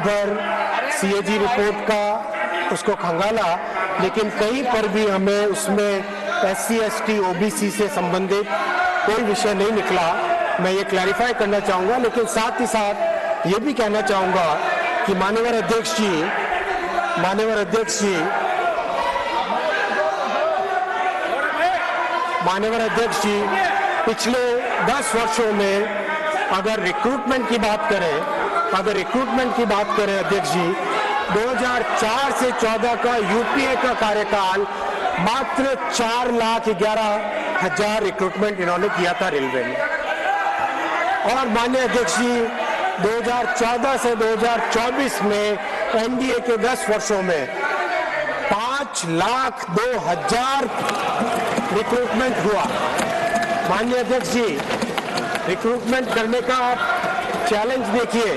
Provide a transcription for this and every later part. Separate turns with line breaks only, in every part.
भर CAG report का उसको खंगाला, लेकिन कहीं पर भी हमें उसमें SC ST OBC से संबंधित कोई विषय नहीं निकला। मैं ये क्लैरिफाई करना चाहूँगा, लेकिन साथ ही साथ ये भी कहना चाहूँगा कि माननीय अध्यक्ष जी पिछले 10 वर्षों में अगर रिक्रूटमेंट की बात करें अध्यक्ष जी, 2004 से 14 का यूपीए का कार्यकाल मात्र 4,11,000 रिक्रूटमेंट इन्होंने किया था रेलवे में। और माननीय अध्यक्ष जी 2014 से 2024 में एनडीए के 10 वर्षों में 5,02,000 रिक्रूटमेंट हुआ। माननीय अध्यक्ष जी, रिक्रूटमेंट करने का आप चैलेंज देखिए,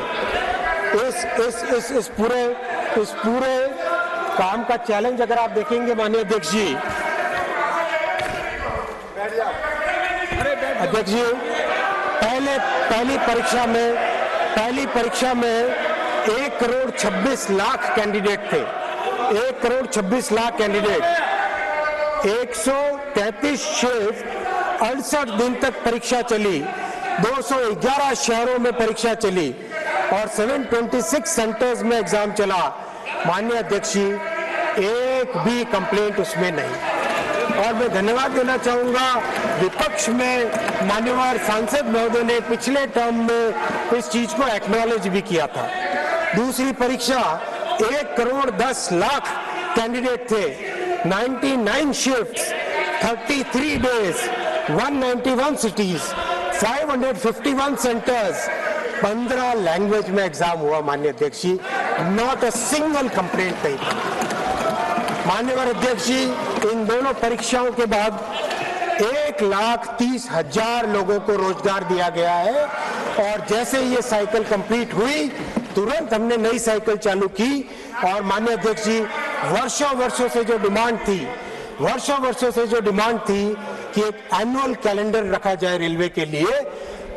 इस पूरे काम का चैलेंज अगर आप देखेंगे माननीय अध्यक्ष जी, पहली परीक्षा में 1,26,00,000 कैंडिडेट थे, 1,26,00,000 कैंडिडेट, 133 शिफ्ट 68 दिन तक परीक्षा चली, 211 शहरों में परीक्षा चली और 726 सेंटर्स में एग्जाम चला। माननीय अध्यक्ष जी, एक भी कंप्लेंट उसमें नहीं। और मैं धन्यवाद देना चाहूंगा विपक्ष में मान्यवर सांसद महोदय ने पिछले टर्म में इस चीज को एक्नॉलेज भी किया था। दूसरी परीक्षा 1,10,00,000 कैंडिडेट थे, 99 shifts, 33 days, 191 cities, 551 centres, 15 language में एग्जाम हुआ। माननीय अध्यक्ष जी, नॉट अ सिंगल कंप्लेंट नहीं था। माननीय अध्यक्ष जी, इन दोनों परीक्षाओं के बाद 1,30,000 लोगों को रोजगार दिया गया है और जैसे ये साइकिल कंप्लीट हुई तुरंत हमने नई साइकिल चालू की। और माननीय अध्यक्ष जी, वर्षों से जो डिमांड थी कि एक एनुअल कैलेंडर रखा जाए रेलवे के लिए,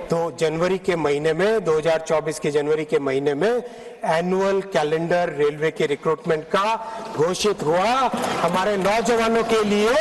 तो जनवरी के महीने में 2024 के जनवरी के महीने में एनुअल कैलेंडर रेलवे के रिक्रूटमेंट का घोषित हुआ। हमारे नौजवानों के लिए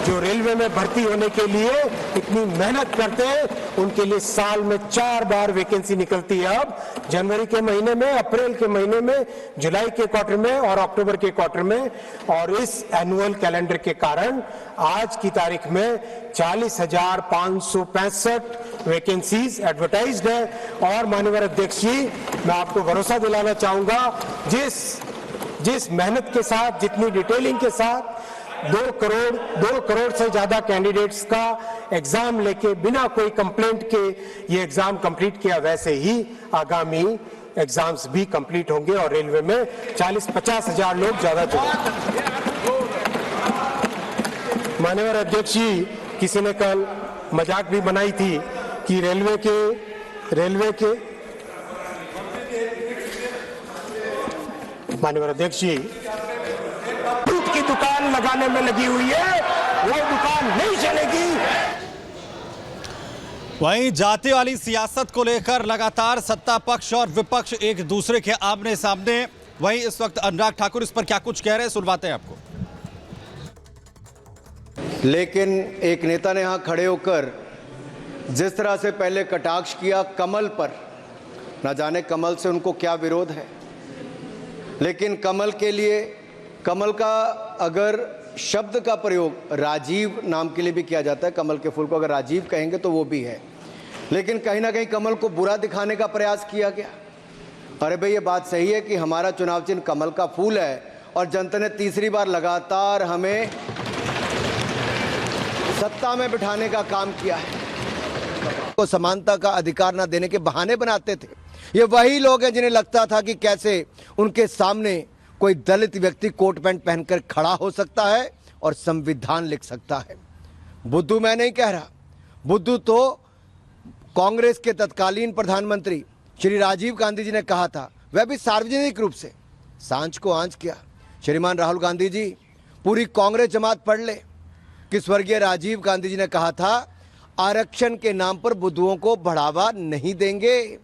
जो रेलवे में भर्ती होने के लिए इतनी मेहनत करते हैं, उनके लिए साल में 4 बार वैकेंसी निकलती है। अब जनवरी के महीने में, अप्रैल के महीने में, जुलाई के क्वार्टर में और अक्टूबर के क्वार्टर में। और इस एनुअल कैलेंडर के कारण आज की तारीख में 40,565 वैकेंसीज एडवर्टाइज्ड है। और माननीय अध्यक्ष जी, मैं आपको भरोसा दिलाना चाहूंगा, जिस मेहनत के साथ, जितनी डिटेलिंग के साथ 2 करोड़ से ज्यादा कैंडिडेट्स का एग्जाम लेके बिना कोई कंप्लेंट के ये एग्जाम कंप्लीट किया, वैसे ही आगामी एग्जाम्स भी कंप्लीट होंगे और रेलवे में 40-50 हजार लोग ज्यादा जुड़ेंगे। माननीय अध्यक्ष जी, किसी ने कल मजाक भी बनाई थी कि रेलवे के माननीय अध्यक्ष जी, दूध की दुकान लगाने में लगी हुई है, वो दुकान नहीं चलेगी।
वहीं जाति वाली सियासत को लेकर लगातार सत्ता पक्ष और विपक्ष एक दूसरे के आमने सामने। वहीं इस वक्त अनुराग ठाकुर इस पर क्या कुछ कह रहे हैं, सुनवाते हैं आपको।
लेकिन एक नेता ने यहां खड़े होकर जिस तरह से पहले कटाक्ष किया कमल पर, न जाने कमल से उनको क्या विरोध है, लेकिन कमल के लिए, कमल का अगर शब्द का प्रयोग राजीव नाम के लिए भी किया जाता है, कमल के फूल को अगर राजीव कहेंगे तो वो भी है, लेकिन कहीं ना कहीं कमल को बुरा दिखाने का प्रयास किया गया। अरे भाई, ये बात सही है कि हमारा चुनाव चिन्ह कमल का फूल है और जनता ने तीसरी बार लगातार हमें सत्ता में बिठाने का काम किया है। को समानता का अधिकार न देने के बहाने बनाते थे। ये वही लोग हैं जिन्हें लगता था कि कैसे उनके सामने कोई दलित व्यक्ति कोट पैंट पहनकर खड़ा हो सकता है और संविधान लिख सकता है। बुद्धू मैं नहीं कह रहा, बुद्धू तो कांग्रेस के तत्कालीन प्रधानमंत्री श्री राजीव गांधी जी ने कहा था, वह भी सार्वजनिक रूप से सांझ को आंच किया। श्रीमान राहुल गांधी जी, पूरी कांग्रेस जमात पढ़ ले कि स्वर्गीय राजीव गांधी जी ने कहा था, आरक्षण के नाम पर बुद्धुओं को बढ़ावा नहीं देंगे।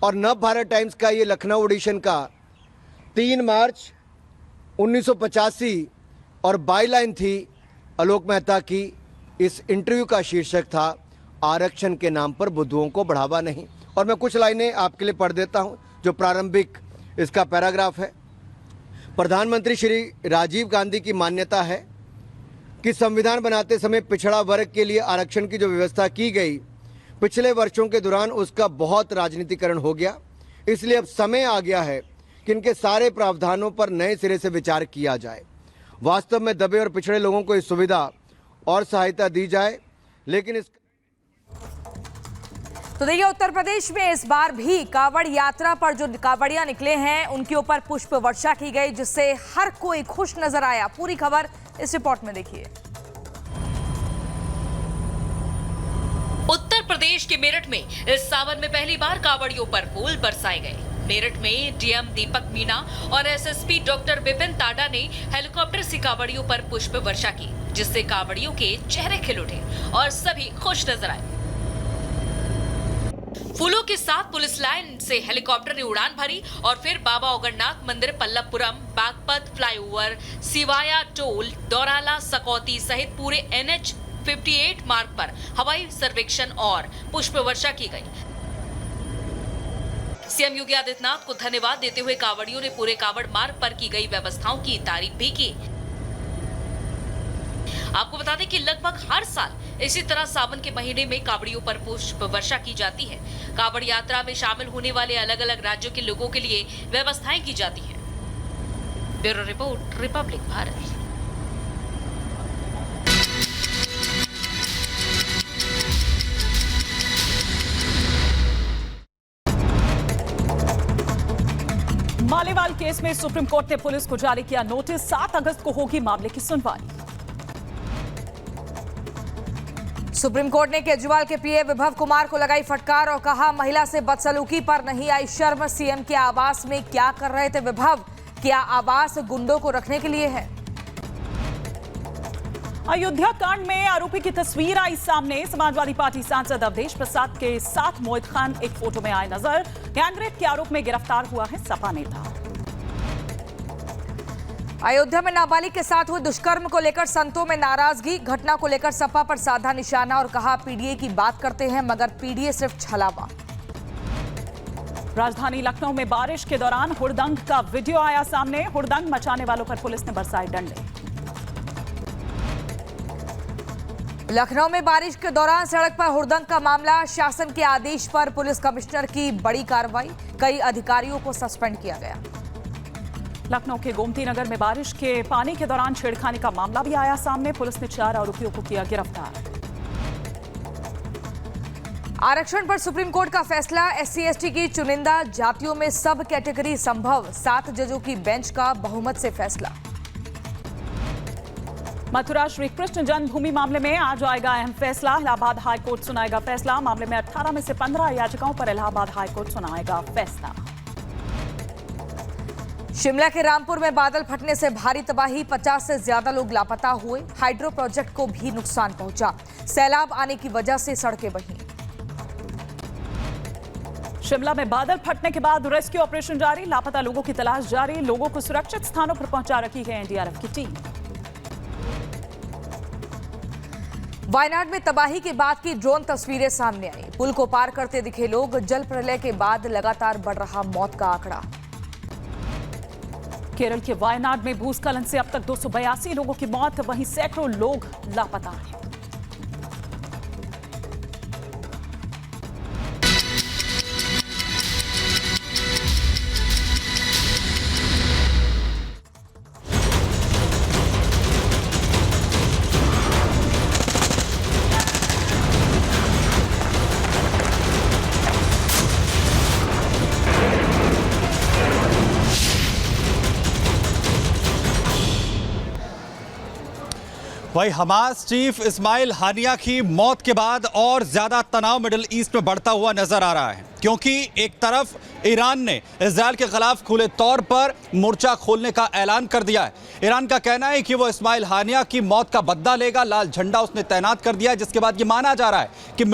और नव भारत टाइम्स का ये लखनऊ एडिशन का 3 मार्च 1985 और बाईलाइन थी आलोक मेहता की। इस इंटरव्यू का शीर्षक था आरक्षण के नाम पर बुद्धुओं को बढ़ावा नहीं। और मैं कुछ लाइनें आपके लिए पढ़ देता हूं, जो प्रारंभिक इसका पैराग्राफ है। प्रधानमंत्री श्री राजीव गांधी की मान्यता है कि संविधान बनाते समय पिछड़ा वर्ग के लिए आरक्षण की जो व्यवस्था की गई, पिछले वर्षों के दौरान उसका बहुत राजनीतिकरण हो गया। इसलिए अब समय आ गया है कि इनके सारे प्रावधानों पर नए सिरे से विचार किया जाए। वास्तव में दबे और पिछड़े लोगों को इस सुविधा और सहायता दी जाए, लेकिन इस
तो देखिए, उत्तर प्रदेश में इस बार भी कांवड़ यात्रा पर जो कांवड़ियां निकले हैं उनके ऊपर पुष्प वर्षा की गई, जिससे हर कोई खुश नजर आया। पूरी खबर इस रिपोर्ट में देखिए।
उत्तर प्रदेश के मेरठ में इस सावन में पहली बार कांवड़ियों पर फूल बरसाए गए। मेरठ में डीएम दीपक मीणा और एसएसपी डॉक्टर विपिन ताडा ने हेलीकॉप्टर से कांवड़ियों पर पुष्प वर्षा की, जिससे कांवड़ियों के चेहरे खिल उठे और सभी खुश नजर आए। फूलों के साथ पुलिस लाइन से हेलीकॉप्टर ने उड़ान भरी और फिर बाबा ओगरनाथ मंदिर, पल्लवपुरम, बागपत फ्लाईओवर, सिवाया टोल, दौराला, सकौती सहित पूरे NH 58 मार्ग पर हवाई सर्वेक्षण और पुष्प वर्षा की गई। सीएम योगी आदित्यनाथ को धन्यवाद देते हुए कांवड़ियों ने पूरे कांवड़ मार्ग पर की गई व्यवस्थाओं की तारीफ भी की। आपको बता दें कि लगभग हर साल इसी तरह सावन के महीने में कांवड़ियों पर पुष्प वर्षा की जाती है। कांवड़ यात्रा में शामिल होने वाले अलग अलग राज्यों के लोगों के लिए व्यवस्थाएं की जाती हैं। Bureau report, Republic Bharat.
Maliwal case में सुप्रीम कोर्ट ने पुलिस को जारी किया नोटिस। 7 अगस्त को होगी मामले की सुनवाई।
सुप्रीम कोर्ट ने केजरीवाल के पीए विभव कुमार को लगाई फटकार और कहा, महिला से बदसलूकी पर नहीं आई शर्म। सीएम के आवास में क्या कर रहे थे विभव? क्या आवास गुंडों को रखने के लिए है?
अयोध्या कांड में आरोपी की तस्वीर आई सामने। समाजवादी पार्टी सांसद अवधेश प्रसाद के साथ मोहित खान एक फोटो में आए नजर। गैंगरेप के आरोप में गिरफ्तार हुआ है सपा नेता।
अयोध्या में नाबालिग के साथ हुए दुष्कर्म को लेकर संतों में नाराजगी। घटना को लेकर सपा पर साधा निशाना और कहा, पीडीए की बात करते हैं मगर पीडीए सिर्फ छलावा।
राजधानी लखनऊ में बारिश के दौरान हुड़दंग का वीडियो आया सामने। हुड़दंग मचाने वालों पर पुलिस ने बरसाए डंडे।
लखनऊ में बारिश के दौरान सड़क पर हुड़दंग का मामला। शासन के आदेश पर पुलिस कमिश्नर की बड़ी कार्रवाई। कई अधिकारियों को सस्पेंड किया गया।
लखनऊ के गोमती नगर में बारिश के पानी के दौरान छेड़खानी का मामला भी आया सामने। पुलिस ने 4 आरोपियों को किया गिरफ्तार।
आरक्षण पर सुप्रीम कोर्ट का फैसला। SC/ST की चुनिंदा जातियों में सब कैटेगरी संभव। 7 जजों की बेंच का बहुमत से फैसला।
मथुरा श्री कृष्ण जन्मभूमि मामले में आज आएगा अहम फैसला। इलाहाबाद हाईकोर्ट सुनाएगा फैसला। मामले में 18 में से 15 याचिकाओं पर इलाहाबाद हाईकोर्ट सुनाएगा फैसला।
शिमला के रामपुर में बादल फटने से भारी तबाही। 50 से ज्यादा लोग लापता हुए। हाइड्रो प्रोजेक्ट को भी नुकसान पहुंचा। सैलाब आने की वजह से सड़कें बही।
शिमला में बादल फटने के बाद रेस्क्यू ऑपरेशन जारी। लापता लोगों की तलाश जारी। लोगों को सुरक्षित स्थानों पर पहुंचा रखी है एनडीआरएफ की टीम।
वायनाड में तबाही के बाद की ड्रोन तस्वीरें सामने आई। पुल को पार करते दिखे लोग। जल प्रलय के बाद लगातार बढ़ रहा मौत का आंकड़ा।
केरल के वायनाड में भूस्खलन से अब तक 282 लोगों की मौत। वहीं सैकड़ों लोग लापता हैं।
वही हमास चीफ इस्माइल हानिया की मौत के बाद और ज्यादा तनाव मिडिल ईस्ट में बढ़ता हुआ नजर आ रहा है, क्योंकि एक तरफ ईरान ने इजरायल के खिलाफ खुले तौर पर मोर्चा खोलने का ऐलान कर दिया है। ईरान का कहना है कि वो इस्माइल हानिया की मौत का बदला लेगा। लाल झंडा उसने तैनात कर दिया है, जिसके बाद ये माना जा रहा है कि